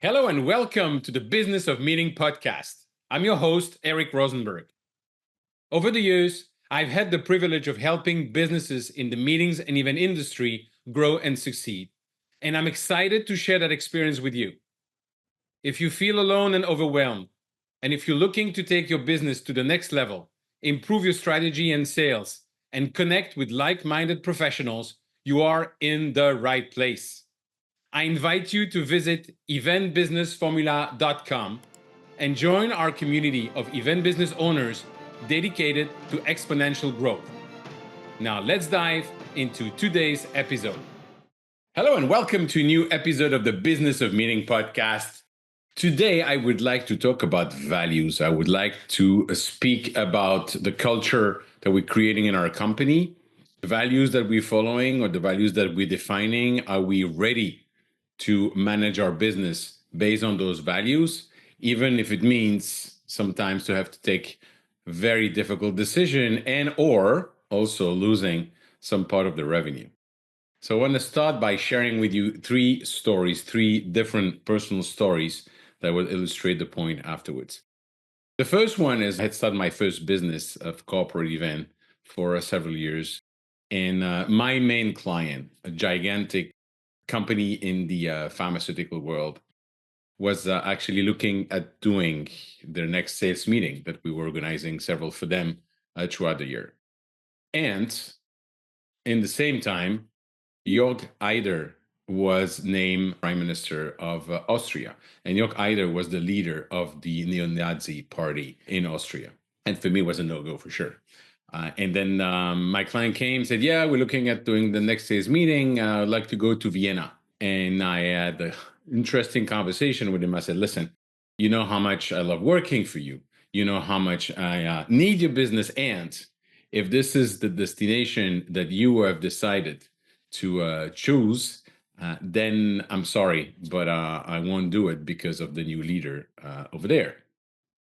Hello and welcome to the Business of Meeting podcast. I'm your host, Eric Rozenberg. Over the years, I've had the privilege of helping businesses in the meetings and event industry grow and succeed. And I'm excited to share that experience with you. If you feel alone and overwhelmed, and if you're looking to take your business to the next level, improve your strategy and sales, and connect with like-minded professionals, you are in the right place. I invite you to visit eventbusinessformula.com and join our community of event business owners dedicated to exponential growth. Now, let's dive into today's episode. Hello, and welcome to a new episode of the Business of Meeting podcast. Today, I would like to talk about values. I would like to speak about the culture that we're creating in our company, the values that we're following or the values that we're defining. Are we ready to manage our business based on those values, even if it means sometimes to have to take a very difficult decision and or also losing some part of the revenue? So I want to start by sharing with you three different personal stories that will illustrate the point afterwards. The first one is I had started my first business of corporate event for several years. And my main client, a gigantic company in the pharmaceutical world, was actually looking at doing their next sales meeting that we were organizing several for them throughout the year. And in the same time, Jörg Haider was named Prime Minister of Austria. And Jörg Haider was the leader of the neo-Nazi party in Austria. And for me, it was a no-go for sure. And then my client came and said, yeah, we're looking at doing the next day's meeting. I'd like to go to Vienna. And I had an interesting conversation with him. I said, listen, you know how much I love working for you. You know how much I need your business. And if this is the destination that you have decided to choose, then I'm sorry, but I won't do it because of the new leader over there.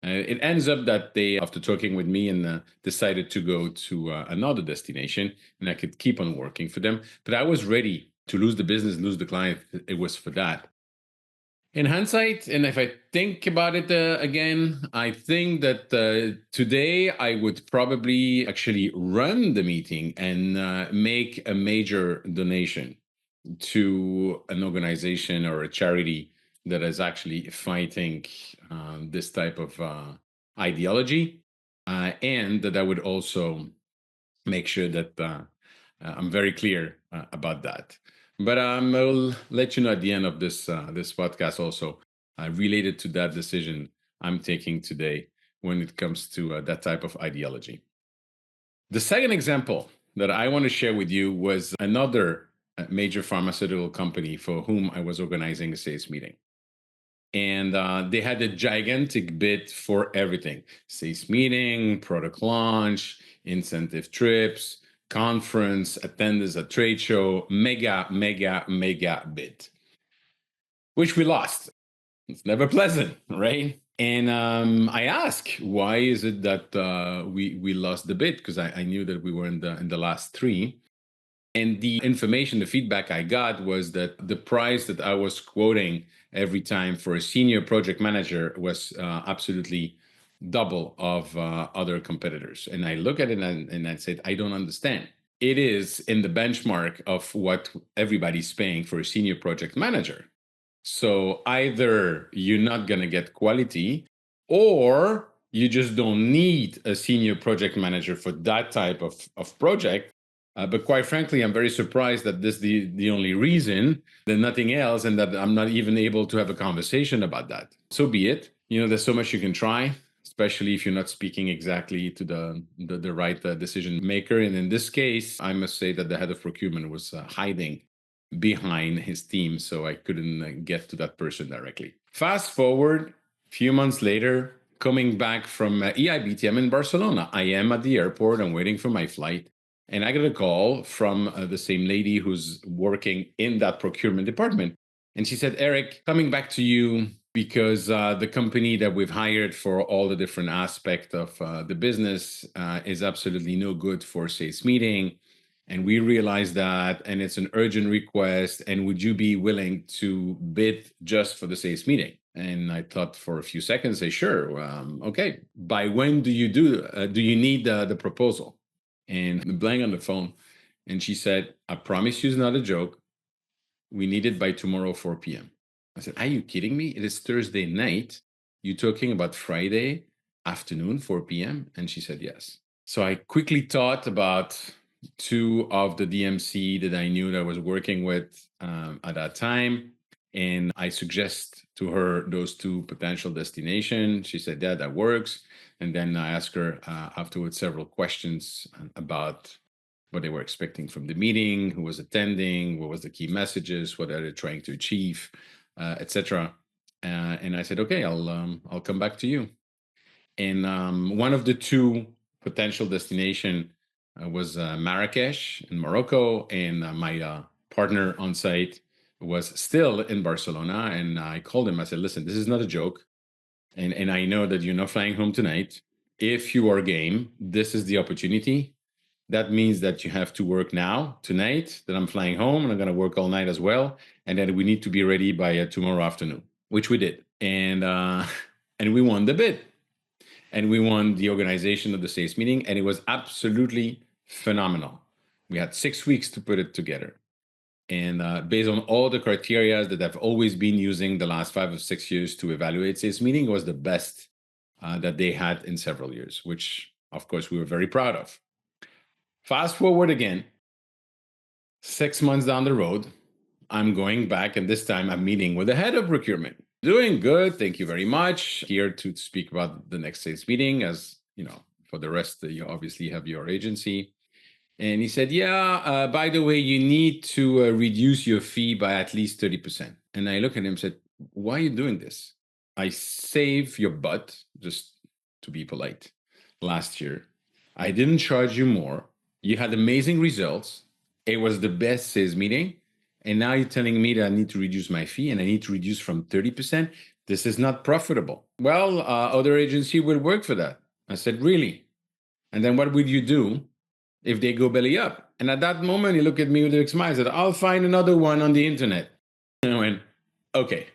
It ends up that they, after talking with me, and decided to go to another destination, and I could keep on working for them. But I was ready to lose the business, lose the client. It was for that. In hindsight, and if I think about it again, I think that today I would probably actually run the meeting and make a major donation to an organization or a charity that is actually fighting this type of ideology, and that I would also make sure that I'm very clear about that. But I'll let you know at the end of this podcast also related to that decision I'm taking today when it comes to that type of ideology. The second example that I want to share with you was another major pharmaceutical company for whom I was organizing a sales meeting. And they had a gigantic bid for everything: sales meeting, product launch, incentive trips, conference, attendance at trade show, mega bid, which we lost. It's never pleasant, right? And I asked, why is it that we lost the bid? Because I knew that we were in the last three. And the information, the feedback I got was that the price that I was quoting every time for a senior project manager was absolutely double of other competitors. And I look at it and I said, I don't understand. It is in the benchmark of what everybody's paying for a senior project manager. So either you're not going to get quality, or you just don't need a senior project manager for that type of project. But quite frankly, I'm very surprised that this is the only reason, that nothing else, and that I'm not even able to have a conversation about that. So be it. There's so much you can try, especially if you're not speaking exactly to the right decision maker. And in this case, I must say that the head of procurement was hiding behind his team, so I couldn't get to that person directly. Fast forward a few months later, coming back from EIBTM in Barcelona. I am at the airport. I'm waiting for my flight. And I got a call from the same lady who's working in that procurement department. And she said, Eric, coming back to you because the company that we've hired for all the different aspects of the business is absolutely no good for sales meeting. and we realized that, and it's an urgent request. And would you be willing to bid just for the sales meeting? And I thought for a few seconds, say, sure. Okay. By when do you need the proposal? And blank on the phone. And she said, I promise you it's not a joke. We need it by tomorrow, 4 p.m. I said, are you kidding me? It is Thursday night. You talking about Friday afternoon, 4 p.m.? And she said, yes. So I quickly thought about two of the DMC that I knew that I was working with at that time. And I suggest to her those two potential destinations. She said, yeah, that works. And then I asked her afterwards several questions about what they were expecting from the meeting, who was attending, what was the key messages, what are they trying to achieve, etc. And I said, okay, I'll come back to you. And one of the two potential destination was Marrakesh in Morocco, and my partner on site was still in Barcelona. And I called him. I said, listen, this is not a joke, and I know that you're not flying home tonight. If you are game, this is the opportunity. That means that you have to work now, tonight, that I'm flying home and I'm going to work all night as well. And that we need to be ready by tomorrow afternoon, which we did. And, and we won the bid, and we won the organization of the sales meeting. And it was absolutely phenomenal. We had 6 weeks to put it together. And based on all the criteria that I've always been using the last 5 or 6 years to evaluate sales meeting, it was the best that they had in several years, which of course we were very proud of. Fast forward again, 6 months down the road, I'm going back, and this time I'm meeting with the head of procurement. Doing good, thank you very much. Here to speak about the next sales meeting, as you know, for the rest, you obviously have your agency. And he said, yeah, by the way, you need to reduce your fee by at least 30%. And I look at him and said, why are you doing this? I save your butt, just to be polite, last year. I didn't charge you more. You had amazing results. It was the best sales meeting. And now you're telling me that I need to reduce my fee, and I need to reduce from 30%. This is not profitable. Well, other agency will work for that. I said, really? And then what would you do if they go belly up? And at that moment, he looked at me with a big smile and said, I'll find another one on the internet. And I went, okay.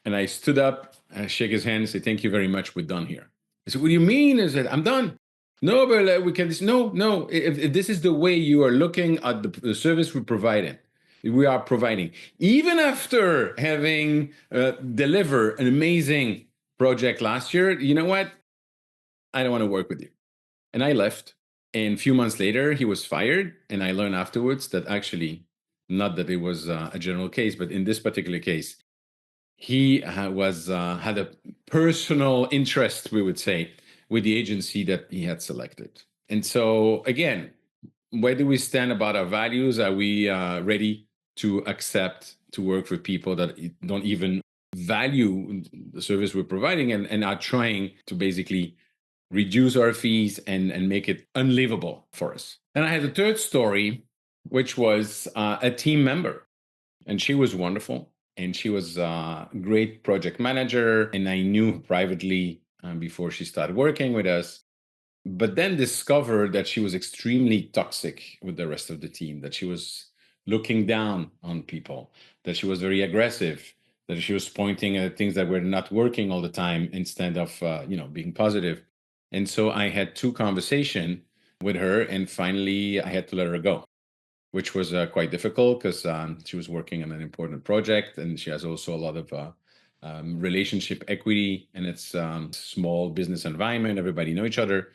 And I stood up, I shake his hand and say, thank you very much. We're done here. I said, what do you mean? I said, I'm done. No, but we can, no. If this is the way you are looking at the service we are providing, even after having delivered an amazing project last year, you know what? I don't want to work with you. And I left. And a few months later, he was fired. And I learned afterwards that actually, not that it was a general case, but in this particular case, he had a personal interest, we would say, with the agency that he had selected. And so, again, where do we stand about our values? Are we ready to accept to work for people that don't even value the service we're providing, and are trying to basically reduce our fees and make it unlivable for us? And I had a third story, which was a team member, and she was wonderful. And she was a great project manager. And I knew her privately before she started working with us, but then discovered that she was extremely toxic with the rest of the team, that she was looking down on people, that she was very aggressive, that she was pointing at things that were not working all the time instead of being positive. And so I had two conversations with her, and finally I had to let her go, which was quite difficult because she was working on an important project, and she has also a lot of relationship equity, and it's small business environment. Everybody know each other.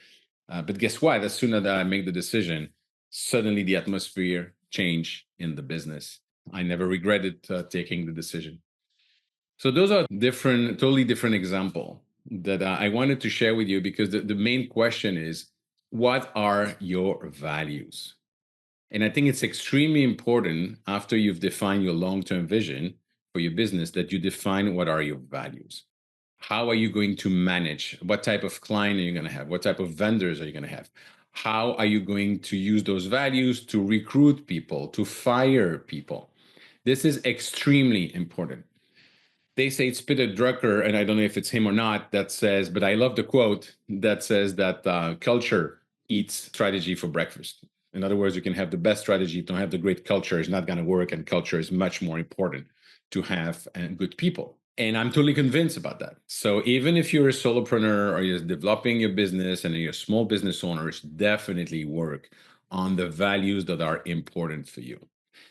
But guess what? As soon as I make the decision, suddenly the atmosphere changed in the business. I never regretted taking the decision. So those are totally different example that I wanted to share with you, because the main question is, what are your values? And I think it's extremely important, after you've defined your long-term vision for your business, that you define what are your values. How are you going to manage? What type of client are you going to have? What type of vendors are you going to have? How are you going to use those values to recruit people, to fire people? This is extremely important. They say it's Peter Drucker, and I don't know if it's him or not, that says, but I love the quote that says that culture eats strategy for breakfast. In other words, you can have the best strategy, if you don't have the great culture, it's not going to work. And culture is much more important to have good people. And I'm totally convinced about that. So even if you're a solopreneur or you're developing your business and you're a small business owners, definitely work on the values that are important for you.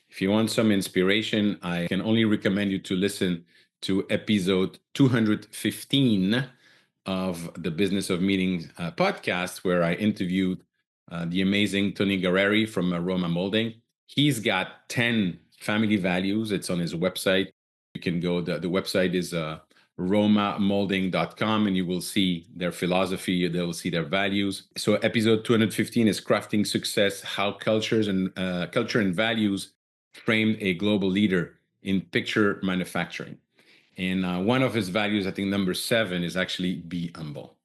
If you want some inspiration, I can only recommend you to listen to episode 215 of the Business of Meeting podcast, where I interviewed the amazing Tony Guerreri from Roma Molding. He's got 10 family values. It's on his website. You can go, the website is romamolding.com, and you will see their philosophy, they will see their values. So episode 215 is crafting success, how culture and values framed a global leader in picture manufacturing. And one of his values, I think number 7, is actually be humble.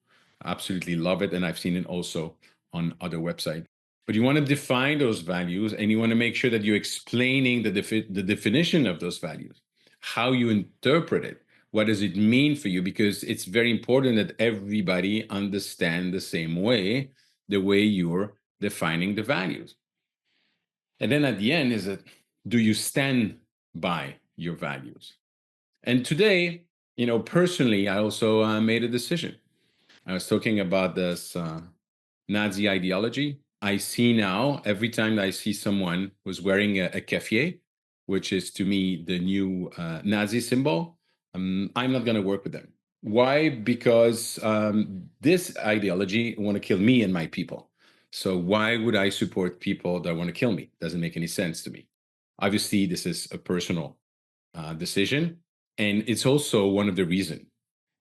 I absolutely love it. And I've seen it also on other websites. But you want to define those values, and you want to make sure that you're explaining the definition of those values, how you interpret it. What does it mean for you? Because it's very important that everybody understand the same way, the way you're defining the values. And then at the end is that, do you stand by your values? And today, personally, I also made a decision. I was talking about this Nazi ideology. I see now, every time I see someone who's wearing a keffiyeh, which is to me the new Nazi symbol, I'm not going to work with them. Why? Because this ideology want to kill me and my people. So why would I support people that want to kill me? Doesn't make any sense to me. Obviously, this is a personal decision. And it's also one of the reasons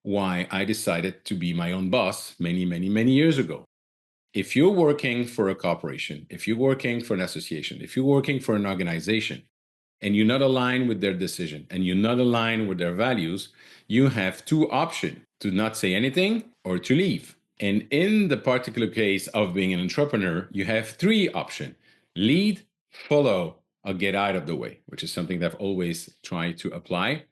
why I decided to be my own boss many, many, many years ago. If you're working for a corporation, if you're working for an association, if you're working for an organization, and you're not aligned with their decision and you're not aligned with their values, you have 2 options: to not say anything or to leave. And in the particular case of being an entrepreneur, you have 3 options: lead, follow, or get out of the way, which is something that I've always tried to apply.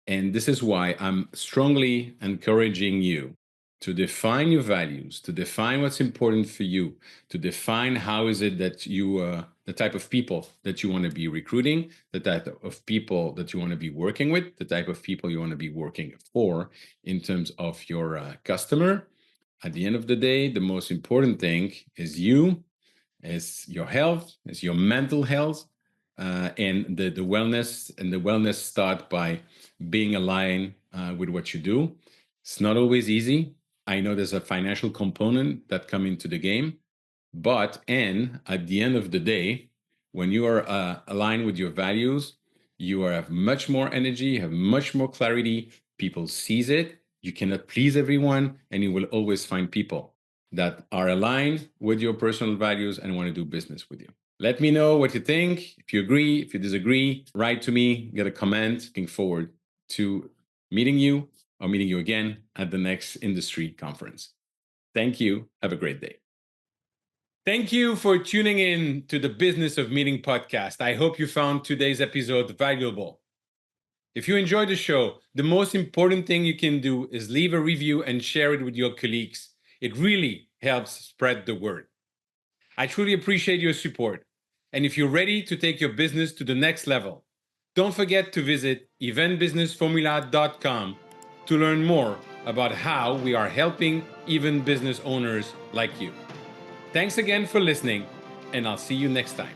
And this is why I'm strongly encouraging you to define your values, to define what's important for you, to define how is it that you, the type of people that you want to be recruiting, the type of people that you want to be working with, the type of people you want to be working for in terms of your customer. At the end of the day, the most important thing is you, is your health, is your mental health, and the wellness. And the wellness start by being aligned with what you do. It's not always easy. I know there's a financial component that come into the game, but and at the end of the day, when you are aligned with your values, you have much more energy, you have much more clarity. People sees it. You cannot please everyone, and you will always find people that are aligned with your personal values and want to do business with you. Let me know what you think. If you agree, if you disagree, write to me, get a comment. Looking forward to meeting you or meeting you again at the next industry conference. Thank you. Have a great day. Thank you for tuning in to the Business of Meeting podcast. I hope you found today's episode valuable. If you enjoyed the show, the most important thing you can do is leave a review and share it with your colleagues. It really helps spread the word. I truly appreciate your support. And if you're ready to take your business to the next level, don't forget to visit eventbusinessformula.com to learn more about how we are helping even business owners like you. Thanks again for listening, and I'll see you next time.